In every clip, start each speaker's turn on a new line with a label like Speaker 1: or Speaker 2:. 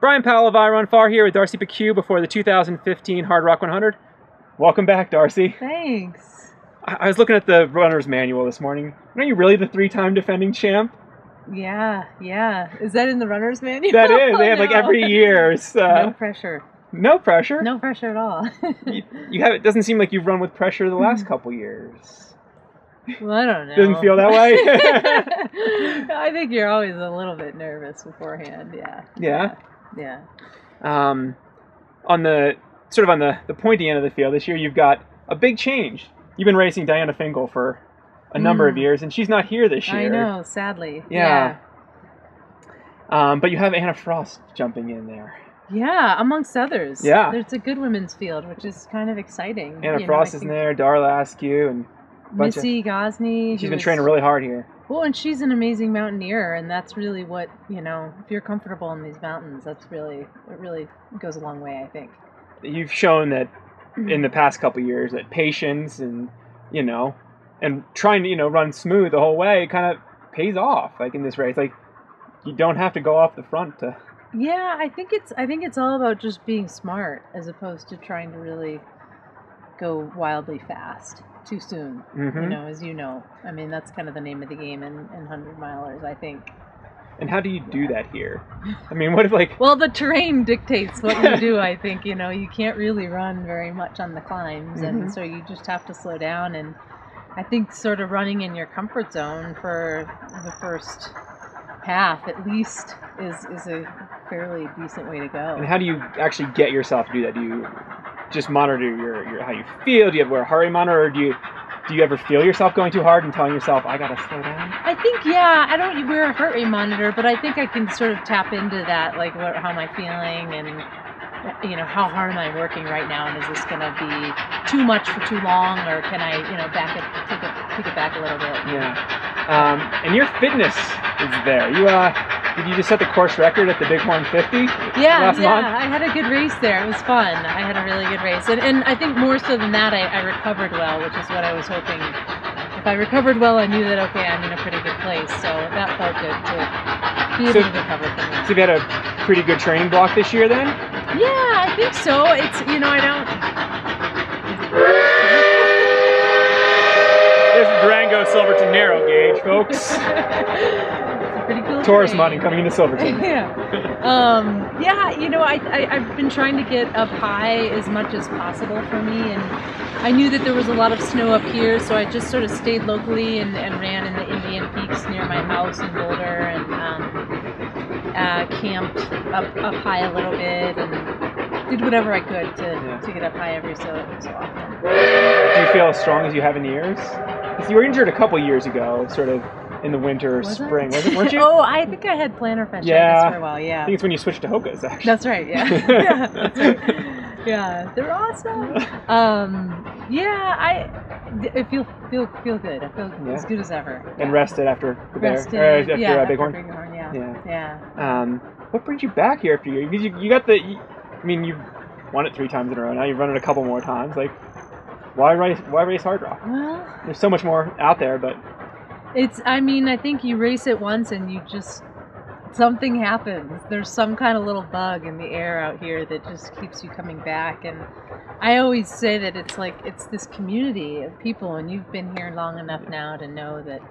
Speaker 1: Brian Powell of I Run Far here with Darcy Piceu before the 2015 Hardrock 100. Welcome back, Darcy.
Speaker 2: Thanks.
Speaker 1: I was looking at the runner's manual this morning. Are you really the three-time defending champ?
Speaker 2: Yeah. Is that in the runner's manual?
Speaker 1: That is. They have like every year.
Speaker 2: No pressure.
Speaker 1: No pressure?
Speaker 2: No pressure at all.
Speaker 1: you have. It doesn't seem like you've run with pressure the last couple years.
Speaker 2: Well, I don't know.
Speaker 1: Doesn't feel that way?
Speaker 2: I think you're always a little bit nervous beforehand, yeah. Yeah.
Speaker 1: On the pointy end of the field this year, you've got a big change. You've been racing Diana Finkel for a number of years, and she's not here this year.
Speaker 2: I know, sadly.
Speaker 1: Yeah. But you have Anna Frost jumping in there.
Speaker 2: Yeah, amongst others.
Speaker 1: Yeah.
Speaker 2: It's a good women's field, which is kind of exciting.
Speaker 1: Anna Frost is in there, Darla Askew, and
Speaker 2: Missy Gosney.
Speaker 1: She's been training really hard here.
Speaker 2: Well, and she's an amazing mountaineer, and that's really what, if you're comfortable in these mountains, it really goes a long way, I think.
Speaker 1: You've shown that in the past couple of years that patience and, and trying to, run smooth the whole way kind of pays off, like in this race. Like, you don't have to go off the front to...
Speaker 2: Yeah, I think it's all about just being smart as opposed to trying to really go wildly fast too soon. As you know. I mean, that's kind of the name of the game in 100-milers, I think.
Speaker 1: And how do you do that here? I mean, what if
Speaker 2: Well, the terrain dictates what you do, I think. You can't really run very much on the climbs, and so you just have to slow down. And I think sort of running in your comfort zone for the first half, at least, is a fairly decent way to go.
Speaker 1: And how do you actually get yourself to do that? Do you just monitor your how you feel? Do you wear a heart rate monitor, or do you ever feel yourself going too hard and telling yourself, I gotta slow down?
Speaker 2: I think, I don't wear a heart rate monitor, but I think I can sort of tap into that, like how am I feeling, and how hard am I working right now, and is this gonna be too much for too long, or can I take it back a little bit?
Speaker 1: Yeah. And your fitness is there. Did you just set the course record at the Bighorn 50 last month?
Speaker 2: I had a good race there. It was fun. I had a really good race. And I think more so than that, I recovered well, which is what I was hoping. If I recovered well, I knew that, okay, I'm in a pretty good place. So that felt good to be able to recover from that.
Speaker 1: So you've had a pretty good training block this year then?
Speaker 2: Yeah, I think so. It's, I don't...
Speaker 1: There's the Durango Silverton narrow gauge, folks.
Speaker 2: Pretty cool
Speaker 1: Taurus money coming into Silverton.
Speaker 2: I've been trying to get up high as much as possible for me, and I knew that there was a lot of snow up here, so I just sort of stayed locally and ran in the Indian Peaks near my house in Boulder, and camped up high a little bit, and did whatever I could to get up high every so often.
Speaker 1: Do you feel as strong as you have in years? Because you were injured a couple years ago, sort of in the winter or spring, weren't you?
Speaker 2: Oh, I think I had plantar fasciitis for a while,
Speaker 1: I think it's when you switched to Hoka's, actually.
Speaker 2: That's right, yeah. That's right. Yeah, they're awesome. I feel good. I feel as good as ever.
Speaker 1: And rested after the Bighorn?
Speaker 2: Bighorn, yeah.
Speaker 1: What brings you back here after you? Because you've won it 3 times in a row now. You've run it a couple more times. Like, why race Hardrock?
Speaker 2: Well,
Speaker 1: there's so much more out there, but...
Speaker 2: I think you race it once and something happens. There's some kind of little bug in the air out here that just keeps you coming back. And I always say that it's this community of people, and you've been here long enough now to know that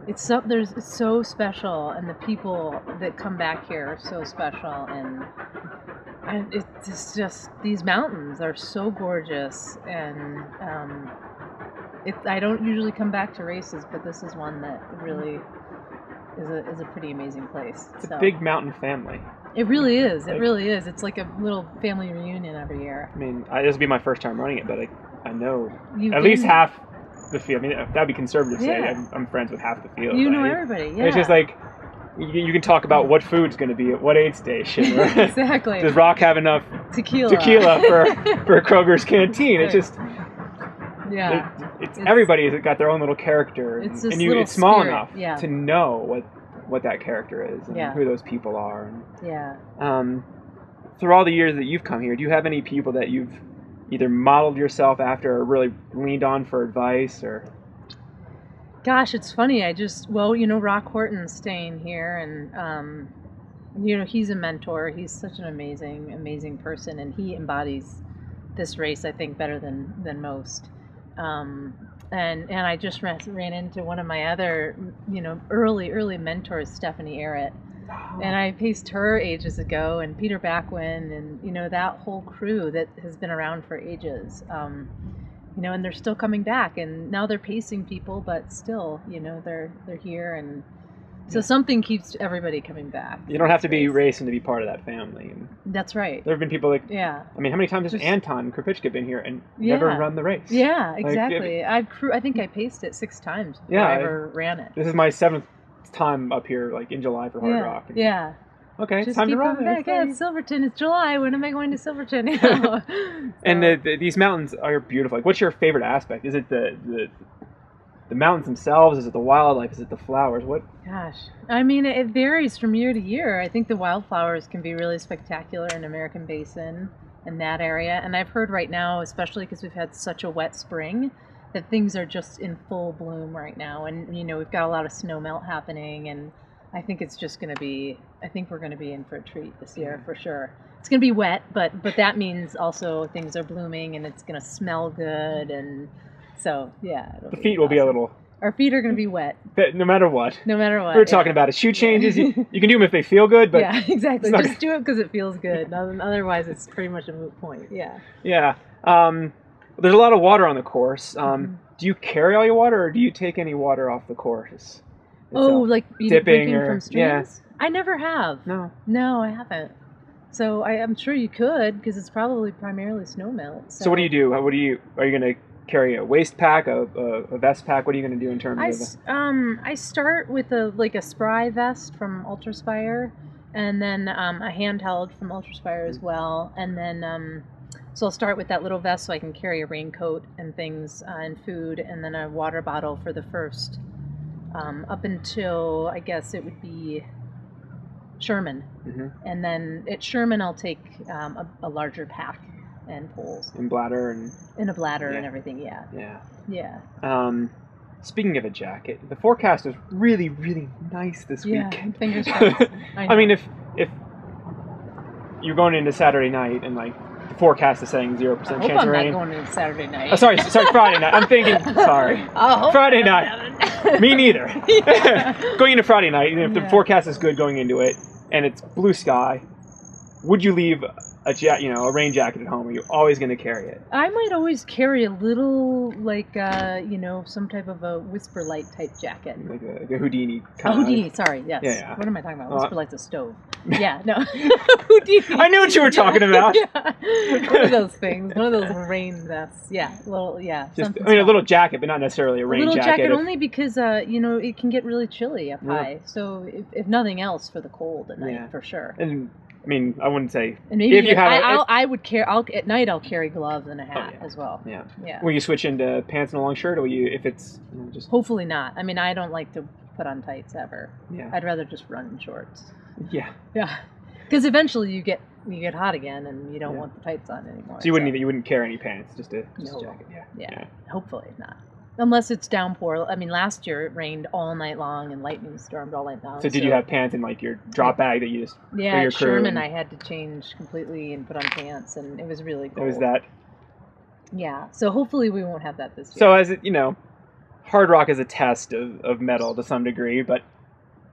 Speaker 2: it's so special, and the people that come back here are so special, and it's just these mountains are so gorgeous, and I don't usually come back to races, but this is one that really is a pretty amazing place.
Speaker 1: It's a big mountain family.
Speaker 2: It really is. It really is. It's like a little family reunion every year.
Speaker 1: I mean, this will be my first time running it, but I know at least half the field. I mean, that'd be conservative to say. I'm friends with half the field.
Speaker 2: You know everybody, yeah.
Speaker 1: It's just like, you can talk about what food's going to be at what aid station. Or
Speaker 2: exactly.
Speaker 1: Does Rock have enough tequila for Kroger's canteen? It's just...
Speaker 2: Yeah,
Speaker 1: it's everybody's got their own little character,
Speaker 2: it's
Speaker 1: small
Speaker 2: spirit,
Speaker 1: enough to know what that character is and who those people are. And, through all the years that you've come here, do you have any people that you've either modeled yourself after or really leaned on for advice? Or
Speaker 2: gosh, it's funny. Rock Horton's staying here, and he's a mentor. He's such an amazing person, and he embodies this race, I think, better than most. And I just ran into one of my other, early mentors, Stephanie Arrett. And I paced her ages ago, and Peter Backwin, and that whole crew that has been around for ages. And they're still coming back, and now they're pacing people, but still, they're here, and so something keeps everybody coming back.
Speaker 1: You don't have to be racing to be part of that family. And
Speaker 2: that's right.
Speaker 1: There have been people like, I mean, how many times has Anton Krupicka been here and never run the race?
Speaker 2: Yeah, exactly. I think I paced it 6 times before I ever ran it.
Speaker 1: This is my 7th time up here, like in July for Hardrock.
Speaker 2: Yeah.
Speaker 1: Okay,
Speaker 2: just
Speaker 1: time to run.
Speaker 2: Yeah, it's Silverton. It's July. When am I going to Silverton?
Speaker 1: And these mountains are beautiful. Like, what's your favorite aspect? Is it the mountains themselves? Is it the wildlife? Is it the flowers? What?
Speaker 2: Gosh, I mean, it varies from year to year. I think the wildflowers can be really spectacular in American Basin and that area. And I've heard right now, especially because we've had such a wet spring, that things are just in full bloom right now. And we've got a lot of snow melt happening, and I think it's just going to be. I think we're going to be in for a treat this year for sure. It's going to be wet, but that means also things are blooming, and it's going to smell good, and so
Speaker 1: the feet will be a little.
Speaker 2: Our feet are going to be wet.
Speaker 1: No matter what.
Speaker 2: No matter what.
Speaker 1: We were talking about it. Shoe changes. You can do them if they feel good, but
Speaker 2: yeah, exactly. Just do it because it feels good. Otherwise, it's pretty much a moot point. Yeah.
Speaker 1: Yeah. There's a lot of water on the course. Do you carry all your water, or do you take any water off the course?
Speaker 2: Like
Speaker 1: dipping
Speaker 2: from streams? I never have. No, I haven't. So I'm sure you could, because it's probably primarily snow melt.
Speaker 1: So what do you do? Are you going to carry a waist pack, a vest pack? What are you going to do in terms of?
Speaker 2: I start with a spry vest from Ultraspire, and then a handheld from Ultraspire as well, and then so I'll start with that little vest so I can carry a raincoat and things and food, and then a water bottle for the first. Up until, I guess it would be Sherman. And then at Sherman I'll take a larger pack and poles.
Speaker 1: And bladder and...
Speaker 2: In a bladder and everything, yeah.
Speaker 1: Speaking of a jacket, the forecast is really, really nice this weekend.
Speaker 2: Fingers crossed.
Speaker 1: I mean, if you're going into Saturday night and the forecast is saying 0% chance of rain.
Speaker 2: I'm not going into Saturday night.
Speaker 1: Sorry, Friday night. I'm thinking, Friday night. Me neither. Going into Friday night, if the forecast is good going into it, and it's blue sky, would you leave a rain jacket at home? Are you always going to carry it?
Speaker 2: I might always carry a little, some type of a Whisper Light type jacket.
Speaker 1: Like a Houdini kind
Speaker 2: of. Houdini, sorry, yes.
Speaker 1: Yeah.
Speaker 2: What am I talking about? Whisper Light's a stove. Yeah, no. Houdini.
Speaker 1: I knew what you were talking about.
Speaker 2: One of those things. One of those rain vests. Yeah, a
Speaker 1: little jacket, but not necessarily a rain jacket.
Speaker 2: A little jacket only because, it can get really chilly up high. So if nothing else, for the cold at night, for sure.
Speaker 1: And I mean, I wouldn't say.
Speaker 2: And maybe I would carry. At night, I'll carry gloves and a hat as well.
Speaker 1: Yeah. Will you switch into pants and a long shirt, or will you, if it's just?
Speaker 2: Hopefully not. I mean, I don't like to put on tights ever.
Speaker 1: Yeah.
Speaker 2: I'd rather just run in shorts.
Speaker 1: Yeah.
Speaker 2: Yeah. Because eventually you get hot again, and you don't want the tights on anymore.
Speaker 1: So you wouldn't carry any pants, just a jacket.
Speaker 2: Yeah. Hopefully not. Unless it's downpour. I mean, last year it rained all night long and lightning stormed all night long.
Speaker 1: So did you have pants in your drop bag that you just for your crew?
Speaker 2: Sherman I had to change completely and put on pants, and it was really cold.
Speaker 1: It was that.
Speaker 2: Yeah. So hopefully we won't have that this year.
Speaker 1: So as it, Hardrock is a test of metal to some degree, but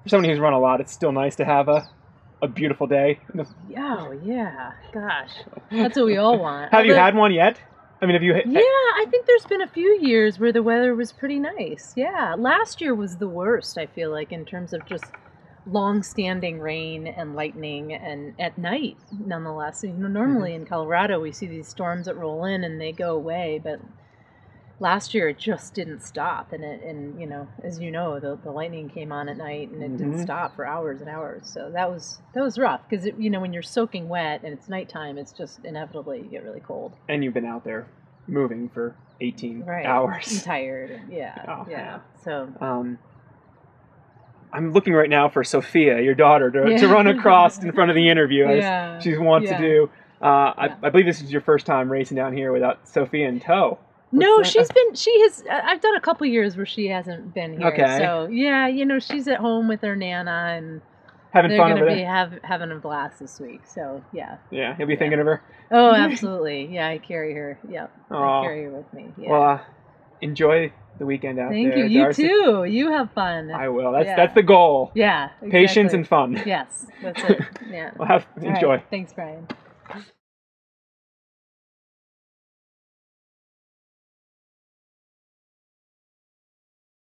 Speaker 1: for someone who's run a lot, it's still nice to have a beautiful day.
Speaker 2: Oh yeah, gosh, that's what we all want.
Speaker 1: Have you had one yet? I mean, have you?
Speaker 2: Yeah, I think there's been a few years where the weather was pretty nice. Yeah, last year was the worst, I feel like, in terms of just long-standing rain and lightning, and at night, nonetheless. Normally in Colorado we see these storms that roll in and they go away, but last year it just didn't stop, and as you know, the lightning came on at night and it didn't stop for hours and hours. So that was rough, because when you're soaking wet and it's nighttime, it's just inevitably you get really cold.
Speaker 1: And you've been out there moving for 18 hours.
Speaker 2: I'm tired. Yeah. So
Speaker 1: I'm looking right now for Sophia, your daughter, to run across in front of the interview as she wants to do. I believe this is your first time racing down here without Sophia in tow.
Speaker 2: I've done a couple years where she hasn't been here.
Speaker 1: Okay.
Speaker 2: So, yeah, she's at home with her Nana, and
Speaker 1: having
Speaker 2: they're
Speaker 1: fun
Speaker 2: gonna
Speaker 1: over
Speaker 2: be
Speaker 1: there.
Speaker 2: having a blast this week. So yeah.
Speaker 1: Yeah, you'll be thinking of her.
Speaker 2: Oh, absolutely. Yeah, I carry her. Yeah,
Speaker 1: Aww.
Speaker 2: I carry her with me. Yeah.
Speaker 1: Well, enjoy the weekend out
Speaker 2: Thank
Speaker 1: there.
Speaker 2: you. You
Speaker 1: Darcy.
Speaker 2: too. You have fun.
Speaker 1: I will. That's the goal.
Speaker 2: Yeah. Exactly.
Speaker 1: Patience and fun.
Speaker 2: Yes, that's it. Yeah.
Speaker 1: Well, enjoy.
Speaker 2: Right. Thanks, Brian.